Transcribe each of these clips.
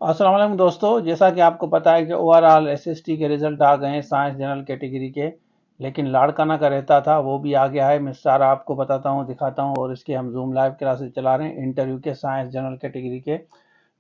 अस्सलाम वालेकुम दोस्तों, जैसा कि आपको पता है कि ओवरऑल एसएसटी के रिजल्ट आ गए हैं साइंस जनरल कैटेगरी के। लेकिन लाड़काना का रहता था वो भी आ गया है। मैं सारा आपको बताता हूँ, दिखाता हूँ। और इसके हम जूम लाइव क्लासेस चला रहे हैं इंटरव्यू के साइंस जनरल कैटेगरी के।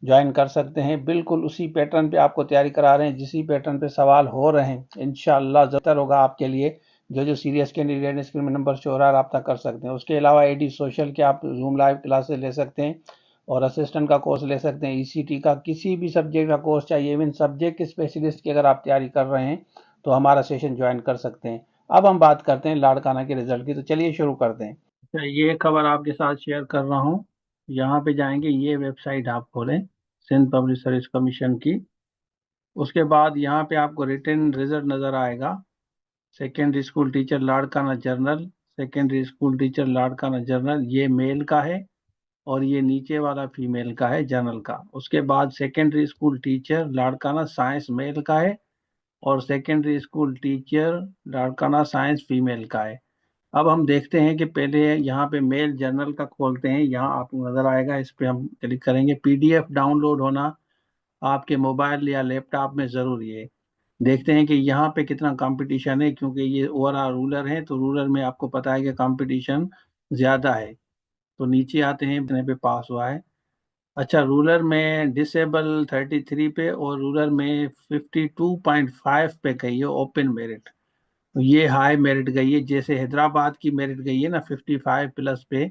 ज्वाइन कर सकते हैं, बिल्कुल उसी पैटर्न पे आपको तैयारी करा रहे हैं, जिसी पैटर्न पे सवाल हो रहे हैं। इंशाल्लाह बेहतर होगा आपके लिए। जो जो सीरियस कैंडिडेट स्क्रीन में नंबर शो हो रहा है, रब्ता कर सकते हैं। उसके अलावा एडी सोशल के आप जूम लाइव क्लासेस ले सकते हैं और असिस्टेंट का कोर्स ले सकते हैं। ईसीटी का किसी भी सब्जेक्ट का कोर्स चाहिए, इवन सब्जेक्ट स्पेशलिस्ट की अगर आप तैयारी कर रहे हैं तो हमारा सेशन ज्वाइन कर सकते हैं। अब हम बात करते हैं लाड़काना के रिजल्ट की, तो चलिए शुरू करते हैं। अच्छा, ये खबर आपके साथ शेयर कर रहा हूँ। यहाँ पे जाएंगे, ये वेबसाइट आप खोलें, सिंध पब्लिक सर्विस कमीशन की। उसके बाद यहाँ पे आपको रिटन रिजल्ट नजर आएगा। Secondary school teacher Larkana journal, secondary school teacher Larkana journal, ये मेल का है। और ये नीचे वाला फीमेल का है, जनरल का। उसके बाद secondary school teacher Larkana science male का है। और secondary school teacher Larkana science female का है। अब हम देखते हैं कि पहले यहाँ पे मेल जर्नल का खोलते हैं। यहाँ आपको नजर आएगा, इस पे हम क्लिक करेंगे। पीडीएफ डाउनलोड होना आपके मोबाइल या लैपटॉप में जरूरी है। देखते हैं कि यहाँ पे कितना कंपटीशन है, क्योंकि ये ओवरऑल रूरल है, तो रूरल में आपको पता है कि कंपटीशन ज्यादा है। तो नीचे आते हैं, इतने पे पास हुआ है। अच्छा, रूरल में डिसेबल 33 पे और रूरल में 52.5 पे गई है ओपन मेरिट। तो ये हाई मेरिट गई है, जैसे हैदराबाद की मेरिट गई है ना 55+ पे,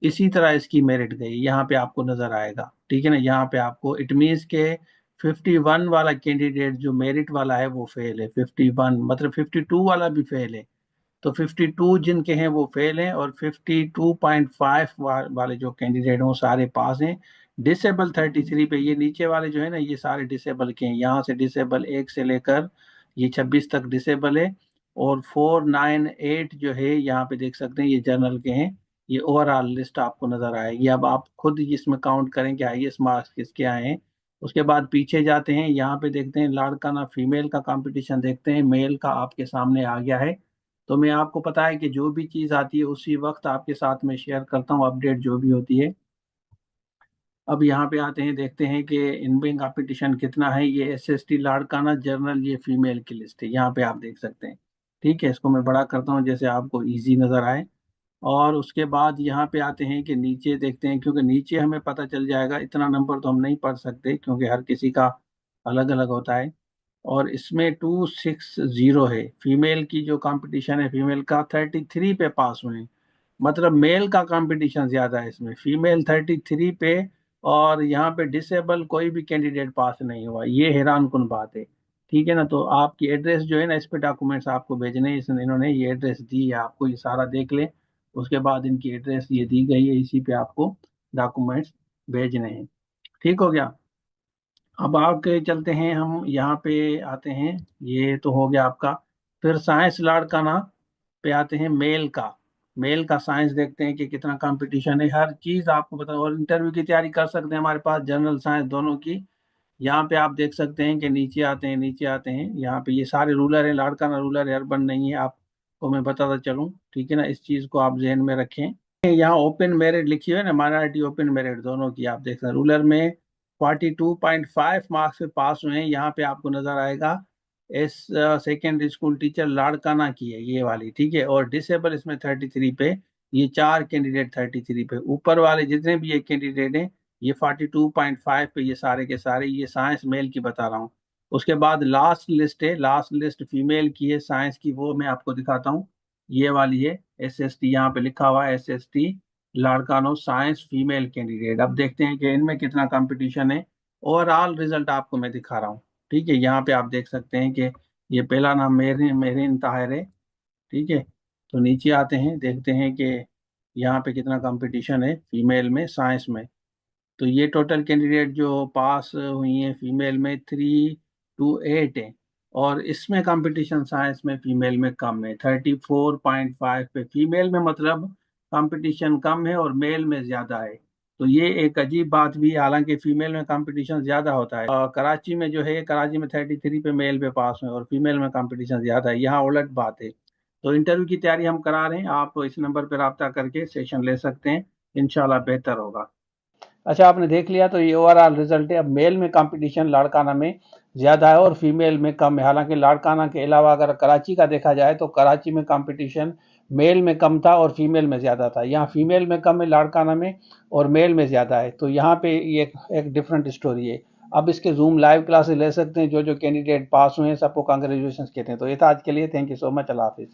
इसी तरह इसकी मेरिट गई। यहाँ पे आपको नजर आएगा, ठीक है ना। यहाँ पे आपको इट मीन्स के 51 वाला कैंडिडेट जो मेरिट वाला है वो फेल है। 51 मतलब 52 वाला भी फेल है। तो 52 जिनके हैं वो फेल हैं, और 52.5 वाले जो कैंडिडेट हैं वो सारे पास हैं। डिसेबल 33 पे, ये नीचे वाले जो है ना, ये सारे डिसेबल के हैं। यहाँ से डिसेबल 1 से लेकर ये 26 तक डिसेबल है। और 498 जो है यहाँ पे देख सकते हैं, ये जनरल के हैं। ये ओवरऑल लिस्ट आपको नजर आएगी। अब आप खुद इसमें काउंट करें कि हाईएस्ट मार्क्स किसके आए हैं। उसके बाद पीछे जाते हैं, यहाँ पे देखते हैं लाड़काना फीमेल का कंपटीशन देखते हैं। मेल का आपके सामने आ गया है। तो मैं, आपको पता है कि जो भी चीज़ आती है उसी वक्त आपके साथ में शेयर करता हूँ, अपडेट जो भी होती है। अब यहाँ पे आते हैं, देखते हैं कि इनमें कंपटीशन कितना है। ये एसएसटी लाड़काना जर्नल, ये फीमेल की लिस्ट है, यहाँ पे आप देख सकते हैं। ठीक है, इसको मैं बड़ा करता हूँ जैसे आपको इजी नजर आए। और उसके बाद यहाँ पे आते हैं कि नीचे देखते हैं, क्योंकि नीचे हमें पता चल जाएगा। इतना नंबर तो हम नहीं पढ़ सकते, क्योंकि हर किसी का अलग अलग होता है। और इसमें 260 है। फीमेल की जो कंपटीशन है, फीमेल का 33 पे पास हुए हैं। मतलब मेल का कंपटीशन ज्यादा है इसमें, फीमेल 33 पे। और यहाँ पे डिसेबल कोई भी कैंडिडेट पास नहीं हुआ, ये हैरान कुन बात है। ठीक है ना। तो आपकी एड्रेस जो है ना, इस पे डॉक्यूमेंट्स आपको भेजने हैं। इसने इन्होंने ये एड्रेस दी है आपको, ये सारा देख ले। उसके बाद इनकी एड्रेस ये दी गई है, इसी पे आपको डॉक्यूमेंट्स भेजने हैं। ठीक हो गया। अब आगे चलते हैं, हम यहाँ पे आते हैं। ये तो हो गया आपका। फिर साइंस लाड़काना पे आते हैं, मेल का। मेल का साइंस देखते हैं कि कितना कंपटीशन है, हर चीज आपको बता। और इंटरव्यू की तैयारी कर सकते हैं हमारे पास, जनरल साइंस दोनों की। यहाँ पे आप देख सकते हैं कि नीचे आते हैं, नीचे आते हैं। यहाँ पे ये सारे रूलर है, लाड़काना रूलर है, अर्बन नहीं है। आपको मैं बताता चलूँ, ठीक है ना। इस चीज को आप जहन में रखें। यहाँ ओपन मेरिट लिखी हुई है ना, माइनॉरिटी ओपन मेरिट दोनों की आप देख सकते हैं। रूरल में 42.5 मार्क्स पे पास हुए हैं। यहाँ पे आपको नजर आएगा इस सेकेंडरी स्कूल टीचर लाड़काना की है ये वाली, ठीक है। और डिसेबल इसमें 33 पे। ये चार कैंडिडेट 33 पे। ऊपर वाले जितने भी ये कैंडिडेट हैं, ये 42.5 पे, ये सारे के सारे। ये साइंस मेल की बता रहा हूँ। उसके बाद लास्ट लिस्ट है, लास्ट लिस्ट फीमेल की है साइंस की, वो मैं आपको दिखाता हूँ। ये वाली है एसएसटी, यहाँ पे लिखा हुआ है SST Larkana science female candidate. अब देखते हैं कि इनमें कितना कंपटीशन है। ओवरऑल रिजल्ट आपको मैं दिखा रहा हूँ। ठीक है, यहाँ पे आप देख सकते हैं कि ये पहला नाम मेहरीन मेहरीन ताहिर है। ठीक है। तो नीचे आते हैं, देखते हैं कि यहाँ पे कितना कंपटीशन है फीमेल में साइंस में। तो ये टोटल कैंडिडेट जो पास हुई हैं फीमेल में 328 है। और इसमें कंपटीशन साइंस में फीमेल में कम है, 34.5 पे फीमेल में। मतलब कंपटीशन कम है और मेल में ज्यादा है। तो ये एक अजीब बात भी है, हालांकि फीमेल में कंपटीशन ज्यादा होता है। कराची में जो है, कराची में 33 पे मेल पे पास हुए और फीमेल में कंपटीशन ज्यादा है, यहाँ उलट बात है। तो इंटरव्यू की तैयारी हम करा रहे हैं, आप इस नंबर पर रब्ता करके सेशन ले सकते हैं। इंशाल्लाह बेहतर होगा। अच्छा, आपने देख लिया तो ये ओवरऑल रिजल्ट है। अब मेल में कंपटीशन लाड़काना में ज़्यादा है और फीमेल में कम है। हालांकि लाड़काना के अलावा अगर कराची का देखा जाए तो कराची में कंपटीशन मेल में कम था और फीमेल में ज़्यादा था। यहाँ फीमेल में कम है लाड़काना में और मेल में ज़्यादा है। तो यहाँ पे ये एक डिफरेंट स्टोरी है। अब इसके जूम लाइव क्लासेस ले सकते हैं। जो जो कैंडिडेट पास हुए हैं सबको कांग्रेचुलेशन कहते हैं। तो ये था आज के लिए। Thank you so much. अल्लाह हाफिज़।